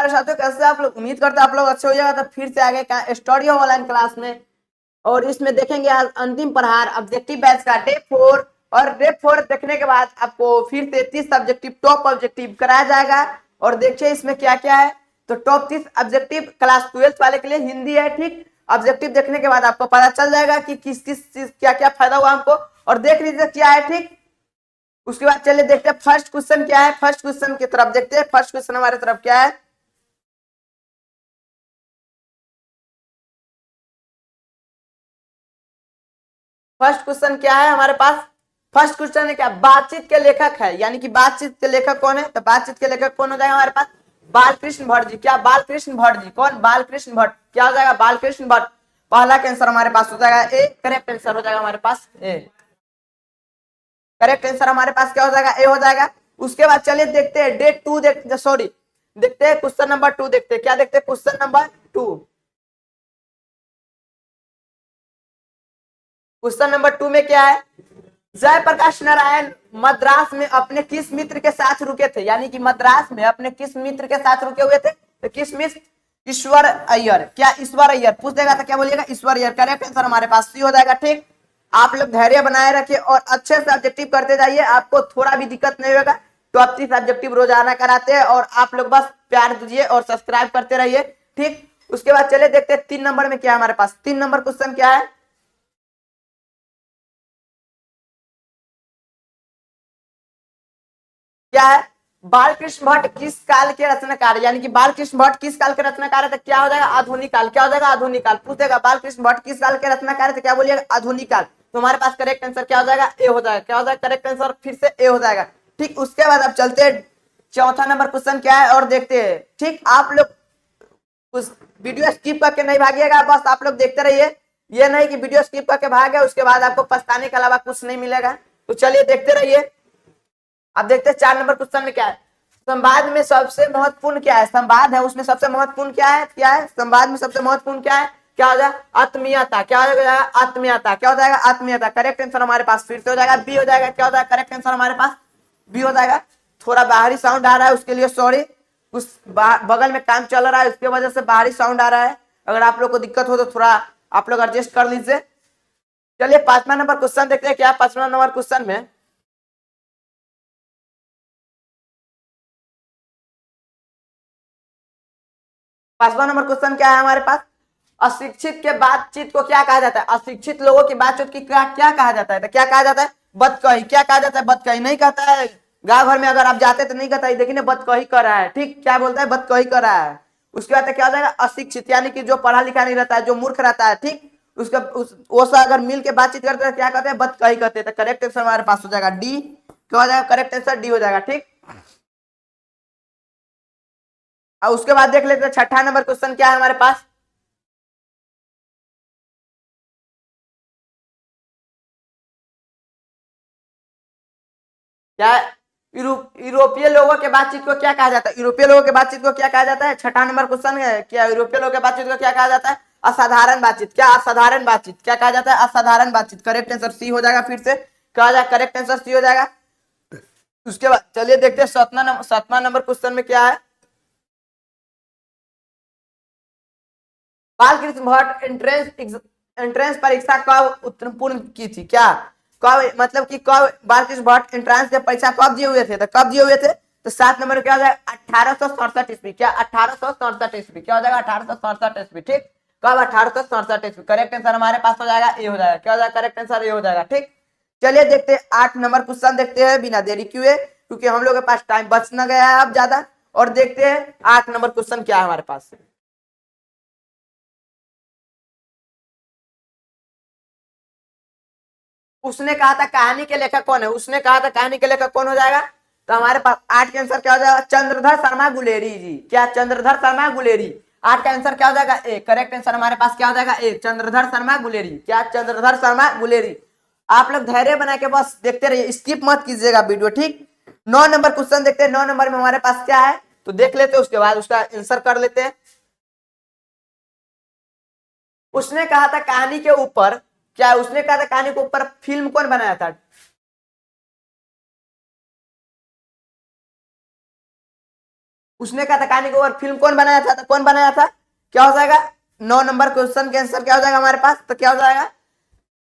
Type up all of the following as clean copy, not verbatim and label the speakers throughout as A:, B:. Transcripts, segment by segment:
A: प्यारे साथियों, कैसे आप लोग? उम्मीद करते हैं आप लोग अच्छे हो जाएगा। तो फिर से आगे का स्टूडियो ऑनलाइन क्लास में, और इसमें देखेंगे आज अंतिम प्रहार ऑब्जेक्टिव बैच का डे 4। और डे 4 देखने के बाद आपको फिर से 30 ऑब्जेक्टिव टॉप ऑब्जेक्टिव कराया जाएगा। और देखिए इसमें क्या क्या है। तो टॉप 30 ऑब्जेक्टिव क्लास 12 वाले के लिए हिंदी है, ठीक। ऑब्जेक्टिव देखने के बाद आपको पता चल जाएगा कि किस किस चीज क्या क्या फायदा हुआ हमको, और देख लीजिए क्या है, ठीक। उसके बाद चलिए देखते हैं फर्स्ट क्वेश्चन क्या है। फर्स्ट क्वेश्चन की तरफ देखते हैं। फर्स्ट क्वेश्चन हमारे तरफ क्या है। फर्स्ट क्वेश्चन क्या है हमारे पास। फर्स्ट क्वेश्चन है क्या, बातचीत के लेखक है, यानी कि बातचीत के लेखक कौन है। तो बातचीत के लेखक कौन हो जाएगा हमारे पास, बालकृष्ण भट्ट जी। क्या बालकृष्ण भट्ट जी, कौन, बालकृष्ण भट्ट। क्या हो जाएगा, बालकृष्ण भट्ट। पहला का आंसर हमारे पास हो जाएगा ए, करेक्ट आंसर हो जाएगा हमारे पास ए। करेक्ट आंसर हमारे पास क्या हो जाएगा, ए हो जाएगा। उसके बाद चलिए देखते हैं डे 2, देखते सॉरी देखते हैं क्वेश्चन नंबर 2। देखते हैं क्या, देखते हैं क्वेश्चन नंबर 2। क्वेश्चन नंबर 2 में क्या है, जयप्रकाश नारायण मद्रास में अपने किस मित्र के साथ रुके थे, यानी कि मद्रास में अपने किस मित्र के साथ रुके हुए थे। तो किस मित्र, ईश्वर अय्यर। क्या ईश्वर अय्यर पूछ देगा तो क्या बोलिएगा, ईश्वर अय्यर। करेक्ट आंसर हमारे पास सी हो जाएगा, ठीक। आप लोग धैर्य बनाए रखिए और अच्छे से ऑब्जेक्टिव करते जाइए, आपको थोड़ा भी दिक्कत नहीं होगा। तो अब 30 ऑब्जेक्टिव रोजाना कराते हैं, और आप लोग बस प्यार दीजिए और सब्सक्राइब करते रहिए, ठीक। उसके बाद चले देखते हैं 3 नंबर में क्या है हमारे पास। 3 नंबर क्वेश्चन क्या है, क्या है, बालकृष्ण भट्ट किस काल के रचनाकार, यानी कि बालकृष्ण भट्ट किस काल के रचनाकार है। तो क्या हो जाएगा, आधुनिक काल। क्या हो जाएगा, आधुनिक काल। पूछेगा बालकृष्ण भट्ट किस काल के रचनाकार है, तो क्या बोलिएगा, आधुनिक काल। तो हमारे पास करेक्ट आंसर क्या हो जाएगा, ए हो जाएगा। क्या हो जाएगा, करेक्ट आंसर फिर से ए हो जाएगा, ठीक। उसके बाद अब चलते हैं चौथा नंबर क्वेश्चन क्या है और देखते हैं, ठीक। आप लोग उस वीडियो स्किप करके नहीं भागिएगा, बस आप लोग देखते रहिए। ये नहीं कि वीडियो स्किप करके भागे उसके बाद आपको पछताने के अलावा कुछ नहीं मिलेगा। तो चलिए देखते रहिए। अब देखते हैं 4 नंबर क्वेश्चन में क्या है। संवाद में सबसे महत्वपूर्ण क्या है, संवाद है उसमें सबसे महत्वपूर्ण क्या है, क्या है संवाद में सबसे महत्वपूर्ण क्या है। क्या हो जाएगा, आत्मीयता। क्या हो जाएगा, आत्मीयता। क्या हो जाएगा, आत्मीयता। करेक्ट आंसर हमारे पास फिर से हो जाएगा बी हो जाएगा। क्या हो जाएगा, करेक्ट आंसर हमारे पास बी हो जाएगा। थोड़ा बाहरी साउंड आ रहा है उसके लिए सॉरी, उस बगल में काम चल रहा है उसके वजह से बाहरी साउंड आ रहा है। अगर आप लोग को दिक्कत हो तो थोड़ा आप लोग एडजस्ट कर लीजिए। चलिए 5वां नंबर क्वेश्चन देखते हैं क्या। 5वां नंबर क्वेश्चन में 5वां नंबर क्वेश्चन क्या है हमारे पास, अशिक्षित के बातचीत को क्या कहा जाता है। अशिक्षित लोगों की बातचीत की क्या कहा जाता है, तो क्या कहा जाता है, बदकही। क्या कहा जाता है, बदकही। नहीं कहता है गांव भर में अगर आप जाते तो नहीं कहता है, देखिए बदकही कर रहा है, ठीक। क्या बोलता है, बदकही कर रहा है। उसके बाद क्या हो जाएगा, अशिक्षित, यानी कि जो पढ़ा लिखा नहीं रहता है, जो मूर्ख रहता है, ठीक। उसका वो सा अगर मिल के बातचीत करते हैं क्या कहते हैं, बदकही कहते हैं। तो करेक्ट आंसर हमारे पास हो जाएगा डी। क्या हो जाएगा, करेक्ट आंसर डी हो जाएगा, ठीक। और उसके बाद देख लेते हैं 6ठा नंबर क्वेश्चन क्या है हमारे पास। क्या यूरोपीय लोगों के बातचीत को क्या कहा जाता है, यूरोपीय लोगों के बातचीत को क्या कहा जाता है। 6ठा नंबर क्वेश्चन है, क्या यूरोपीय लोगों के बातचीत को क्या कहा जाता है, असाधारण बातचीत। क्या असाधारण बातचीत, क्या कहा जाता है, असाधारण बातचीत। करेक्ट आंसर सी हो जाएगा, फिर से क्या हो जाएगा, करेक्ट आंसर सी हो जाएगा। उसके बाद चलिए देखते हैं 7वां नंबर क्वेश्चन में क्या है। बालकृष्ण भट्ट एंट्रेंस परीक्षा कब उत्तीर्ण की थी। क्या कब, मतलब कि कब बालकृष्ण भट्ट एंट्रेंस की परीक्षा कब दिए हुए थे, तो कब दिए हुए थे। तो 7 नंबर क्या हो जाएगा, 1867 ईस्वी। क्या 1867 ईस्वी। क्या हो जाएगा, 1867 ईस्वी, ठीक। कब, 1867 ईस्वी। करेक्ट आंसर हमारे पास हो जाएगा ए हो जाएगा। क्या हो जाएगा, करेक्ट आंसर ए हो जाएगा, ठीक। चलिए देखते हैं 8 नंबर क्वेश्चन देखते हैं बिना देरी किए, क्योंकि हम लोग के पास टाइम बच न गया है अब ज्यादा। और देखते हैं 8 नंबर क्वेश्चन क्या है हमारे पास। उसने कहा था कहानी के लेखक कौन है, उसने कहा था कहानी के लेखक कौन हो जाएगा। तो हमारे पास 8 के आंसर क्या हो जाएगा, चंद्रधर शर्मा गुलेरी जी। क्या, चंद्रधर शर्मा गुलेरी। 8 का आंसर क्या हो जाएगा, ए। करेक्ट आंसर हमारे पास क्या हो जाएगा, ए, चंद्रधर शर्मा गुलेरी। क्या, चंद्रधर शर्मा गुलेरी। आप लोग धैर्य बना के बस देखते रहिए, स्किप मत कीजिएगा वीडियो, ठीक। 9 नंबर क्वेश्चन देखते हैं। 9 नंबर में हमारे पास क्या है तो देख लेते हैं, उसके बाद उसका आंसर कर लेते हैं। उसने कहा था कहानी के ऊपर, क्या उसने कहा था कहानी के ऊपर फिल्म कौन बनाया था। उसने कहा था कहानी के ऊपर फिल्म कौन बनाया था, तो कौन बनाया था, क्या हो जाएगा 9 नंबर क्वेश्चन के आंसर क्या हो जाएगा हमारे पास, तो क्या हो जाएगा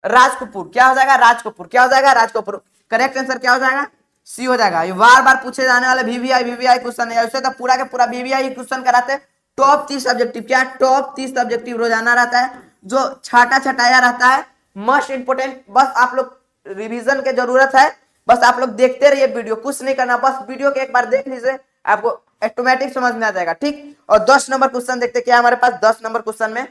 A: राज कपूर, क्या हो जाएगा राज कपूर, क्या हो जाएगा राज कपूर। करेक्ट आंसर क्या हो जाएगा सी हो जाएगा। ये बार बार पूछे जाने वाले वीवीआई क्वेश्चन है, ऐसे तो पूरा के पूरा वीवीआई क्वेश्चन कराते हैं। टॉप 30 सब्जेक्टिव, क्या टॉप 30 सब्जेक्टिव रोजाना रहता है, जो छाटा छटाया रहता है, मस्ट इंपोर्टेंट। बस आप लोग रिवीजन की जरूरत है, बस आप लोग देखते रहिए वीडियो, कुछ नहीं करना, बस वीडियो के एक बार देख लीजिए, आपको ऑटोमेटिक समझ में आ जाएगा। ठीक, और 10 नंबर क्वेश्चन देखते क्या हमारे पास 10 नंबर क्वेश्चन में।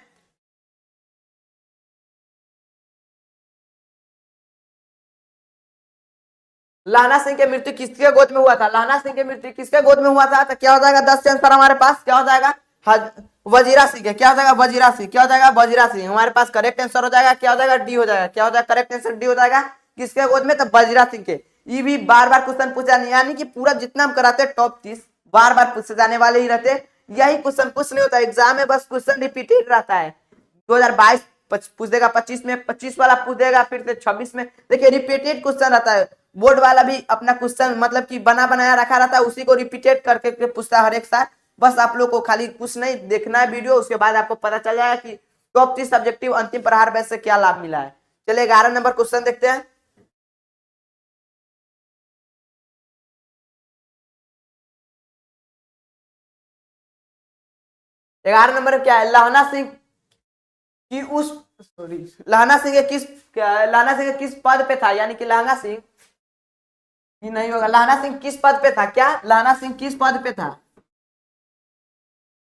A: लाना सिंह की मृत्यु किसके गोद में हुआ था, लाना सिंह की मृत्यु किसके गोद में हुआ था, तो क्या हो जाएगा 10 से आंसर हमारे पास क्या हो जाएगा वजीरा सिंह के, क्या हो जाएगा वजीरा सिंह, क्या हो जाएगा वजीरा सिंह हमारे पास। करेक्ट आंसर हो जाएगा क्या हो जाएगा डी हो जाएगा, क्या हो जाएगा करेक्ट आंसर डी हो जाएगा किसके गोद में, तो वजीरा सिंह के। ये भी बार बार क्वेश्चन पूछा नहीं, यानी कि पूरा जितना हम कराते हैं टॉप 30 बार बार पूछे जाने वाले ही रहते, यही क्वेश्चन कुछ नहीं होता एग्जाम में, बस क्वेश्चन रिपीटेड रहता है। 2022 पूछ देगा, 25 में 25 वाला पूछ देगा, फिर से 26 में, देखिए रिपीटेड क्वेश्चन रहता है। बोर्ड वाला भी अपना क्वेश्चन मतलब कि बना बनाया रखा रहता है, उसी को रिपीटेड करके पूछता है हर एक साल। बस आप लोग को खाली कुछ नहीं देखना है वीडियो, उसके बाद आपको पता चल जाएगा कि टॉप 30 सब्जेक्टिव अंतिम प्रहार बैच से क्या लाभ मिला है। चलिए 11 नंबर क्वेश्चन देखते हैं। ग्यारह नंबर में क्या है, लहना सिंह की उस सॉरी लहना सिंह लहना सिंह किस पद पे था, यानी कि लहना सिंह ये नहीं होगा, लहना सिंह किस पद पे था, क्या लहना सिंह किस पद पे था,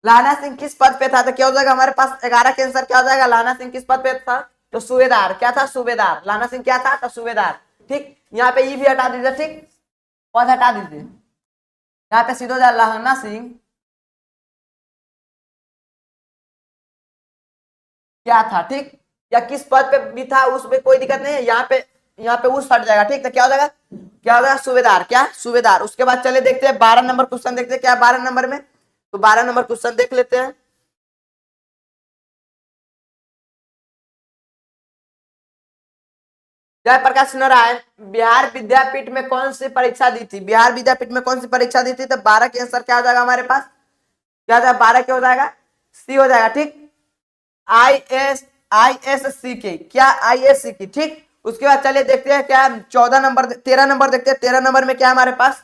A: लहना सिंह किस पद पे था, तो क्या हो जाएगा हमारे पास 11 के आंसर क्या हो जाएगा, लहना सिंह किस पद पे था, तो सूबेदार, क्या था सूबेदार, लहना सिंह क्या था तो सूबेदार। ठीक, यहाँ पे ये भी हटा दीजिए, ठीक पद हटा दीजिए, यहाँ पे सीधो जाए लहना सिंह क्या था, ठीक या किस पद पे भी था उसमें कोई दिक्कत नहीं है, यहाँ पे उस हट जाएगा। ठीक, तो क्या हो जाएगा क्या हो जाएगा सूबेदार, क्या सूबेदार। उसके बाद चले देखते हैं 12 नंबर क्वेश्चन देखते हैं क्या 12 नंबर में, तो 12 नंबर क्वेश्चन देख लेते हैं। जयप्रकाश नारायण बिहार विद्यापीठ में कौन सी परीक्षा दी थी, बिहार विद्यापीठ में कौन सी परीक्षा दी थी, तो 12 के आंसर क्या हो जाएगा हमारे पास, क्या हो जाएगा 12 क्या हो जाएगा सी हो जाएगा। ठीक, ISC की, क्या ISC की। ठीक, उसके बाद चलिए देखते हैं क्या 14 नंबर 13 नंबर देखते हैं, 13 नंबर में क्या हमारे पास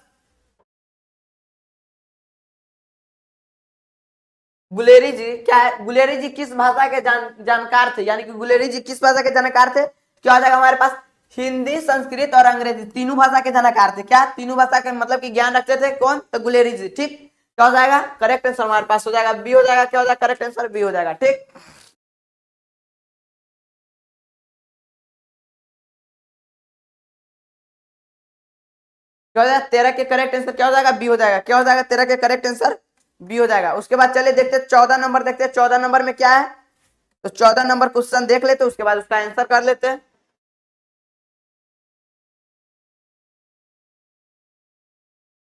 A: गुलेरी जी, क्या है गुलेरी जी किस भाषा के जानकार थे, यानी कि गुलेरी जी किस भाषा के जानकार थे, क्या हो जाएगा हमारे पास हिंदी संस्कृत और अंग्रेजी तीनों भाषा के जानकार थे, क्या तीनों भाषा के मतलब कि ज्ञान रखते थे कौन, तो गुलेरी जी। ठीक, क्या हो जाएगा करेक्ट आंसर हमारे पास हो जाएगा बी हो जाएगा, क्या हो जाएगा करेक्ट आंसर बी हो जाएगा। ठीक, क्या हो जाएगा 13 के करेक्ट आंसर क्या हो जाएगा बी हो जाएगा, क्या हो जाएगा 13 के करेक्ट आंसर बी हो जाएगा। उसके बाद चलिए देखते हैं 14 नंबर देखते हैं 14 नंबर में क्या है, तो 14 नंबर क्वेश्चन देख लेते हैं, उसके बाद उसका आंसर कर लेते हैं।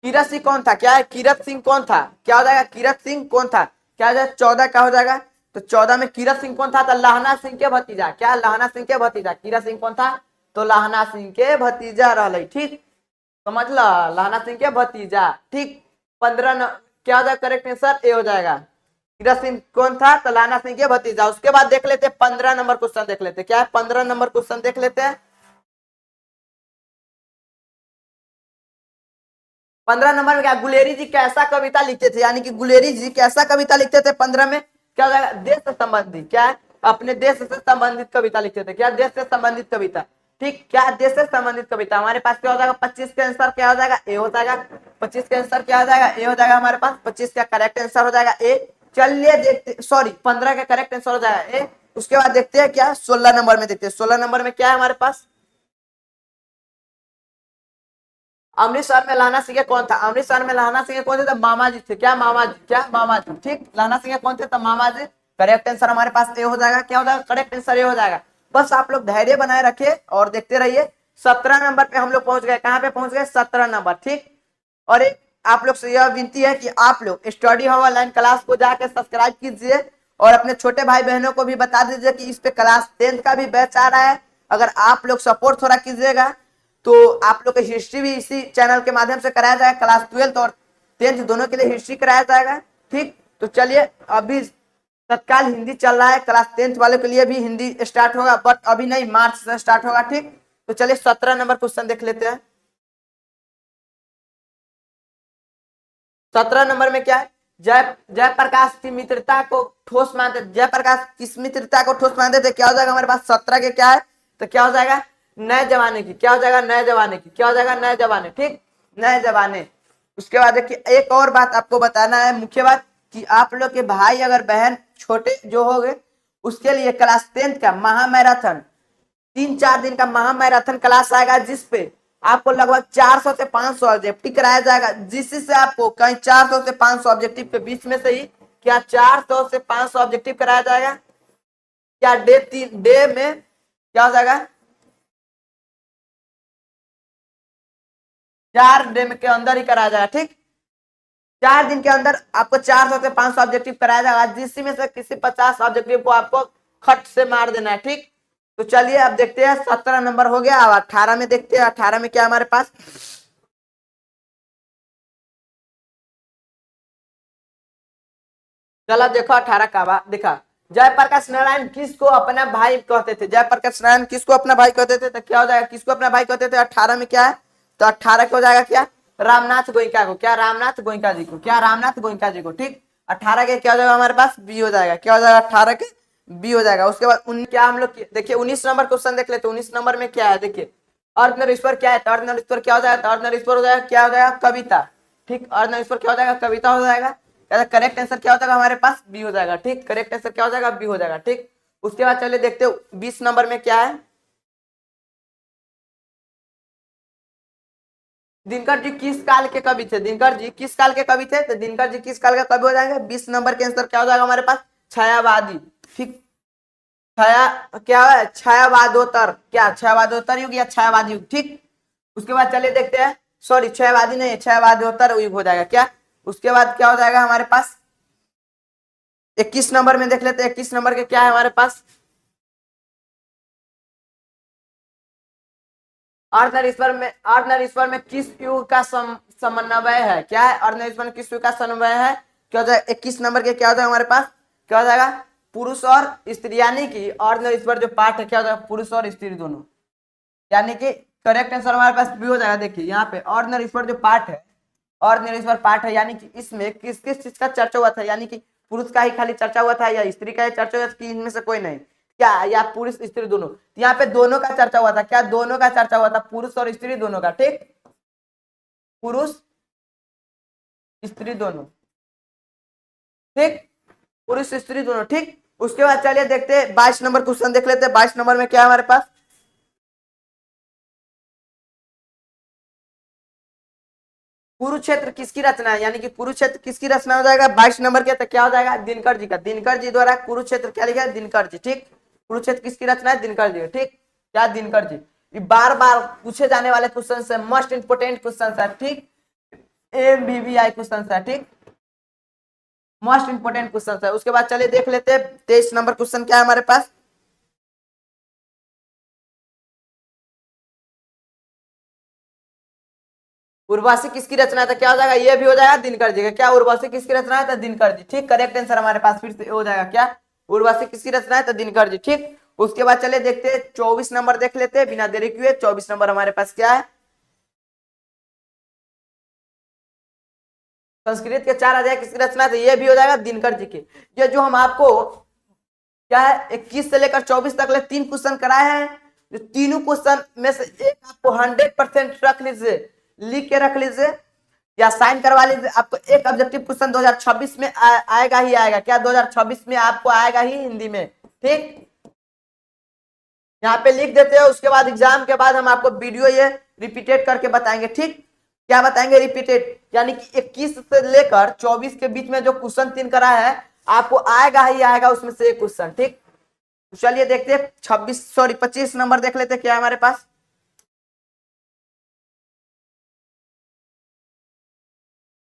A: किरत सिंह कौन था, क्या है किरत सिंह कौन था, क्या हो जाएगा किरत सिंह कौन था, क्या हो जाएगा 14 क्या हो जाएगा, तो 14 में किरत सिंह कौन था, तो लहना सिंह के भतीजा, क्या लहना सिंह के भतीजा, किरत सिंह कौन था, तो लहना सिंह के भतीजा रहा। ठीक, समझ लो लहना सिंह के भतीजा। ठीक, 15 क्या हो जाएगा करेक्ट आंसर ए हो जाएगा, किरत सिंह कौन था, तो लहना सिंह के भतीजा। उसके बाद देख लेते हैं 15 नंबर क्वेश्चन देख लेते हैं, क्या है 15 नंबर क्वेश्चन देख लेते हैं। 15 नंबर में क्या गुलेरी जी कैसा कविता लिखते थे, यानी कि गुलेरी जी कैसा कविता लिखते थे 15 में, क्या हो जाएगा देश से संबंधित, क्या है अपने देश से संबंधित कविता लिखते थे, क्या देश से संबंधित कविता। ठीक, क्या देश से संबंधित कविता हमारे पास क्या हो जाएगा 25 के आंसर क्या हो जाएगा ए हो जाएगा, 25 के आंसर क्या हो जाएगा ए हो जाएगा हमारे पास, 25 का करेक्ट आंसर हो जाएगा ए। चलिए देखते सॉरी 15 का करेक्ट आंसर हो जाएगा ए। उसके बाद देखते हैं क्या 16 नंबर में देखते हैं, 16 नंबर में क्या है हमारे पास, अमृतसर में लहना सिंह कौन था, अमृतसर में लहना सिंह कौन थे, तो मामा जी थे, क्या मामा जी, क्या मामा जी। ठीक, लहना सिंह कौन थे, तो मामा जी। करेक्ट आंसर हमारे पास ए हो जाएगा, क्या हो जाएगा करेक्ट आंसर ए हो जाएगा। बस आप लोग धैर्य बनाए रखे और देखते रहिए। 17 नंबर पे हम लोग पहुंच गए, कहां पे पहुंच गए 17 नंबर। ठीक, और एक आप लोग से यह विनती है कि आप लोग स्टडी हब ऑनलाइन क्लास को जाकर सब्सक्राइब कीजिए और अपने छोटे भाई बहनों को भी बता दीजिए कि इस पे क्लास 10th का भी बैच आ रहा है। अगर आप लोग सपोर्ट थोड़ा कीजिएगा तो आप लोग की हिस्ट्री भी इसी चैनल के माध्यम से कराया जाएगा, क्लास 12th और 10th दोनों के लिए हिस्ट्री कराया जाएगा। ठीक, तो चलिए अभी तत्काल हिंदी चल रहा है, क्लास 10th वालों के लिए भी हिंदी स्टार्ट होगा, बट अभी नहीं, मार्च से स्टार्ट होगा। ठीक, तो चलिए 17 नंबर क्वेश्चन देख लेते हैं। 17 नंबर में क्या है, जय जयप्रकाश की मित्रता को ठोस मानते, जयप्रकाश किस मित्रता को ठोस मानते थे, क्या हो जाएगा हमारे पास 17 के क्या है, तो क्या हो जाएगा नए जमाने की, क्या हो जाएगा नए जमाने की, क्या हो जाएगा नए जमाने। ठीक, नए जमाने। उसके बाद देखिए एक और बात आपको बताना है, मुख्य बात, कि आप लोग के भाई अगर बहन छोटे जो हो गए, उसके लिए क्लास 10th का महामैराथन 3-4 दिन का महामैराथन क्लास आएगा, जिसपे आपको लगभग 400 से 500 ऑब्जेक्टिव कराया जाएगा, जिससे आपको कहीं 400 से 500 ऑब्जेक्टिव के बीच में से ही क्या 400 से 500 ऑब्जेक्टिव कराया जाएगा, क्या डे में क्या हो जाएगा 4 डे के अंदर ही कराया जाएगा। ठीक, 4 दिन के अंदर आपको 400 से 500 ऑब्जेक्टिव कराया जाएगा, जिसमें से किसी 50 ऑब्जेक्टिव को आपको खट से मार देना है। ठीक, तो चलिए अब देखते हैं 17 नंबर हो गया, अब 18 में देखते हैं 18 में क्या हमारे पास। चलो देखो 18 का देखा, जयप्रकाश नारायण किसको अपना भाई कहते थे, जयप्रकाश नारायण किसको अपना भाई कहते थे, तो क्या हो जाएगा किसको अपना भाई कहते थे 18 में क्या है, तो 18 को हो जाएगा क्या रामनाथ गोइंका को, क्या रामनाथ गोइंका जी को, क्या रामनाथ गोइंका जी को। ठीक, 18 के क्या हो जाएगा हमारे पास बी हो जाएगा, क्या हो जाएगा 18 के बी हो जाएगा। उसके बाद क्या हम लोग देखिए 19 नंबर क्वेश्चन देख लेते, 19 नंबर में क्या है देखिए, अर्धनारीश्वर क्या है, तो अर्धनारीश्वर क्या हो जाएगा, अर्धनारीश्वर हो जाएगा क्या हो जाएगा कविता। ठीक, अर्धनारीश्वर क्या हो जाएगा कविता हो जाएगा। करेक्ट आंसर क्या हो जाएगा हमारे पास बी हो जाएगा। ठीक, करेक्ट आंसर क्या हो जाएगा बी हो जाएगा। ठीक, उसके बाद चलिए देखते हो 20 नंबर में क्या है, दिनकर जी किस काल के कवि थे, दिनकर जी किस काल के कवि थे, तो दिनकर जी किस काल के कवि हो जाएंगे, 20 नंबर के आंसर क्या हो जाएगा हमारे पास छायावादी। ठीक, छाया क्या है छायावादोत्तर, क्या छायावादोत्तर युग या छायावादी युग। ठीक, उसके बाद चलिए देखते हैं, सॉरी छायावादी नहीं छायावादोत्तर युग हो जाएगा क्या। उसके बाद क्या हो जाएगा हमारे पास 21 नंबर में देख लेते हैं, 21 नंबर के क्या है हमारे पास, अर्धनारीश्वर में किस युग का समन्वय है, क्या है अर्धनारीश्वर में किस युग का समन्वय है, क्या हो जाएगा 21 नंबर के क्या हो जाएगा हमारे पास, क्या हो जाएगा पुरुष और स्त्री, यानी कि अर्धनारीश्वर जो पाठ है क्या हो जाएगा पुरुष और स्त्री दोनों, यानी कि करेक्ट आंसर हमारे पास भी हो जाएगा। देखिए यहाँ पे अर्धनारीश्वर जो पाठ है, अर्धनारीश्वर पाठ है, यानी कि इसमें किस किस चीज का चर्चा हुआ था, यानी कि पुरुष का ही खाली चर्चा हुआ था या स्त्री का ही चर्चा हुआ था, कि इनमें से कोई नहीं, क्या या पुरुष स्त्री दोनों, यहाँ पे दोनों का चर्चा हुआ था, क्या दोनों का चर्चा हुआ था पुरुष और स्त्री दोनों का। ठीक, पुरुष स्त्री दोनों। ठीक, पुरुष स्त्री दोनों। ठीक, उसके बाद चलिए देखते हैं 22 नंबर क्वेश्चन देख लेते हैं, 22 नंबर में क्या है हमारे पास, कुरुक्षेत्र किसकी रचना है, यानी कि कुरुक्षेत्र किसकी रचना हो जाएगा 22 नंबर के, तो क्या हो जाएगा दिनकर जी का, दिनकर जी द्वारा कुरुक्षेत्र क्या लिखा है दिनकर जी। ठीक, कुरुक्षेत्र किसकी रचना है दिनकर जी। ठीक, क्या दिनकर जी, ये बार बार पूछे जाने वाले क्वेश्चन है, मोस्ट इंपोर्टेंट क्वेश्चन है। ठीक, MBBI क्वेश्चन है। ठीक, मोस्ट इंपोर्टेंट क्वेश्चन है। उसके बाद चलिए देख लेते हैं 23 नंबर क्वेश्चन क्या है हमारे पास, उर्वशी किसकी रचना है, तो क्या हो जाएगा ये भी हो जाएगा दिनकर जी का, क्या उर्वशी किसकी रचना है तो दिनकर जी। ठीक, करेक्ट आंसर हमारे पास फिर से हो जाएगा क्या उर्वशी किसकी रचना है तो दिनकर जी। ठीक, उसके बाद चले देखते हैं 24 नंबर देख लेते हैं बिना देरी किए, 24 नंबर हमारे पास क्या है, संस्कृत के 4 अध्याय किसकी रचना है, तो ये भी हो जाएगा दिनकर जी के। ये जो हम आपको क्या है 21 से लेकर 24 तक ले 3 क्वेश्चन कराए हैं, जो तीनों क्वेश्चन में से एक आपको 100% रख लीजिए, लिख के रख लीजिए या साइन करवा लीजिए, आपको एक ऑब्जेक्टिव क्वेश्चन 2026 में आएगा ही आएगा, क्या 2026 में आपको आएगा ही हिंदी में। ठीक, यहाँ पे लिख देते हैं, उसके बाद एग्जाम के बाद हम आपको वीडियो ये रिपीटेड करके बताएंगे। ठीक, क्या बताएंगे रिपीटेड, यानी कि 21 से लेकर 24 के बीच में जो क्वेश्चन 3 करा है आपको आएगा ही आएगा उसमें से एक क्वेश्चन। ठीक, चलिए देखते हैं 25 नंबर देख लेते हैं क्या है हमारे पास,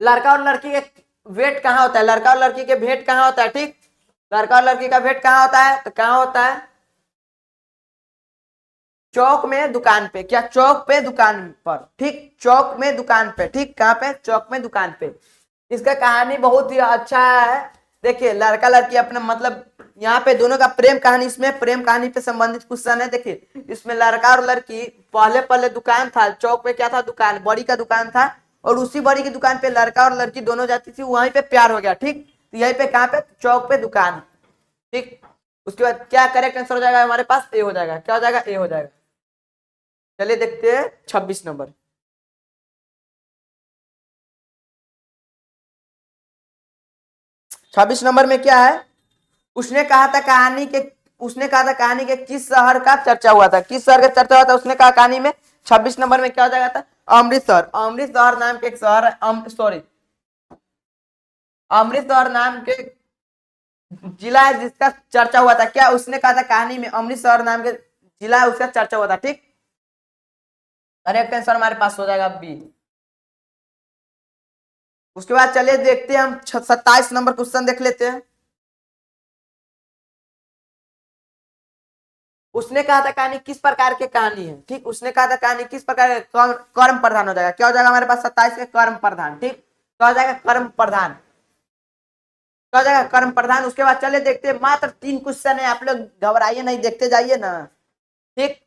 A: लड़का और लड़की के वेट कहाँ होता है, लड़का और लड़की के भेंट कहाँ होता है। ठीक, लड़का और लड़की का भेंट कहाँ होता है, तो कहाँ होता है चौक में दुकान पे, क्या चौक पे दुकान पर, ठीक, चौक में दुकान पे, ठीक, कहाँ पे, चौक में दुकान पे। इसका कहानी बहुत ही अच्छा है। देखिए लड़का लड़की अपना मतलब यहाँ पे दोनों का प्रेम कहानी, इसमें प्रेम कहानी पे संबंधित क्वेश्चन है। देखिए इसमें लड़का और लड़की, पहले पहले दुकान था चौक पे, क्या था, दुकान, बड़ी का दुकान था, और उसी बड़ी की दुकान पे लड़का और लड़की दोनों जाती थी, वहीं पे प्यार हो गया, ठीक। तो यहीं पे कहाँ पे, चौक पे दुकान, ठीक। उसके बाद क्या करेक्ट आंसर हो जाएगा हमारे पास, ए हो जाएगा, क्या हो जाएगा, ए हो जाएगा। चलिए देखते हैं 26 नंबर। 26 नंबर में क्या है, उसने कहा था कहानी के, उसने कहा था कहानी के किस शहर का चर्चा हुआ था, किस शहर का चर्चा हुआ था, उसने कहा कहानी में। 26 नंबर में क्या हो जाएगा था, अमृतसर। अमृतसर नाम के एक शहर है, सॉरी, अमृतसर नाम के जिला है जिसका चर्चा हुआ था, क्या उसने कहा था कहानी में, अमृतसर नाम के जिला है उसका चर्चा हुआ था, ठीक। करेक्ट आंसर हमारे पास हो जाएगा बी। उसके बाद चलिए देखते हैं हम 27 नंबर क्वेश्चन देख लेते हैं। उसने कहा था कहानी किस प्रकार की कहानी है, ठीक, उसने कहा था कहानी किस प्रकार कर्म प्रधान हो जाएगा, क्या हो जाएगा हमारे पास 27 के कर्म प्रधान, ठीक, क्या हो जाएगा, कर्म प्रधान, क्या हो जाएगा, कर्म प्रधान। उसके बाद चले देखते हैं, मात्र 3 क्वेश्चन है, आप लोग घबराइए नहीं, देखते जाइए ना, ठीक।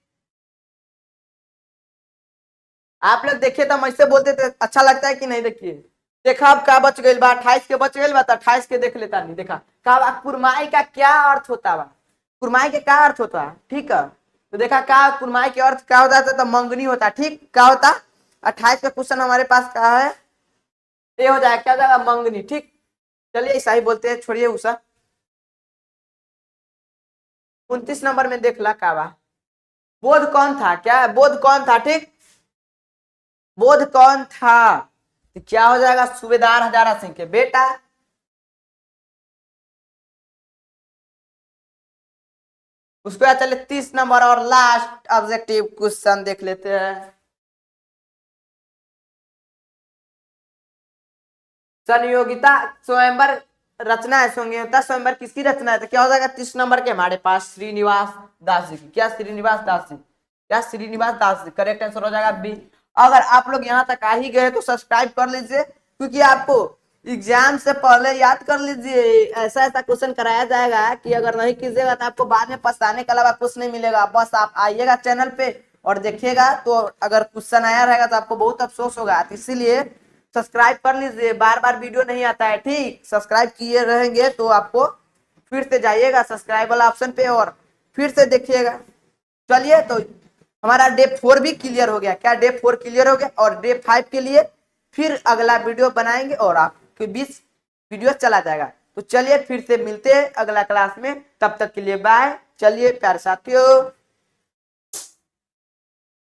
A: आप लोग देखिए तो हम ऐसे बोलते थे अच्छा लगता है कि नहीं, देखिए देखा अब क्या बच गई बा, 28 के बच गई बा, 28 के देख लेता नहीं, देखा का कुरमाई का क्या अर्थ होता बा, कुरमाई के क्या अर्थ होता है, ठीक है। तो देखा का कुरमाई के अर्थ क्या होता है, तो मंगनी होता, ठीक, क्या होता। 28 का क्वेश्चन हमारे पास क्या है, ये हो जाएगा, क्या हो जाएगा, मंगनी, ठीक। चलिए ऐसा ही बोलते हैं, छोड़िए उषा। 29 नंबर में देख ला का बा, बोध कौन था, क्या बोध कौन था, ठीक, बोध कौन था, तो क्या हो जाएगा, सूबेदार हजारा सिंह के बेटा। उसके बाद चले 30 नंबर और लास्ट ऑब्जेक्टिव क्वेश्चन देख लेते हैं। संयोगिता स्वयंवर रचना है, संयोगिता स्वयंवर किसकी रचना है, तो क्या हो जाएगा 30 नंबर के हमारे पास, श्रीनिवास दास जी की, क्या श्रीनिवास दास जी, क्या श्रीनिवास दास जी, करेक्ट आंसर हो जाएगा बी। अगर आप लोग यहाँ तक आ ही गए तो सब्सक्राइब कर लीजिए, क्योंकि आपको एग्जाम से पहले याद कर लीजिए, ऐसा ऐसा क्वेश्चन कराया जाएगा कि अगर नहीं कीजिएगा तो आपको बाद में पछताने के अलावा कुछ नहीं मिलेगा। बस आप आइएगा चैनल पे और देखिएगा, तो अगर क्वेश्चन आया रहेगा तो आपको बहुत अफसोस होगा, तो इसीलिए सब्सक्राइब कर लीजिए, बार बार वीडियो नहीं आता है, ठीक, सब्सक्राइब किए रहेंगे तो आपको फिर से जाइएगा सब्सक्राइब वाला ऑप्शन पे और फिर से देखिएगा। चलिए तो हमारा डे 4 भी क्लियर हो गया, क्या डे 4 क्लियर हो गया, और डे 5 के लिए फिर अगला वीडियो बनाएंगे और आपके बीच वीडियो चला जाएगा। तो चलिए फिर से मिलते हैं अगला क्लास में, तब तक के लिए बाय। चलिए प्यारे साथियों।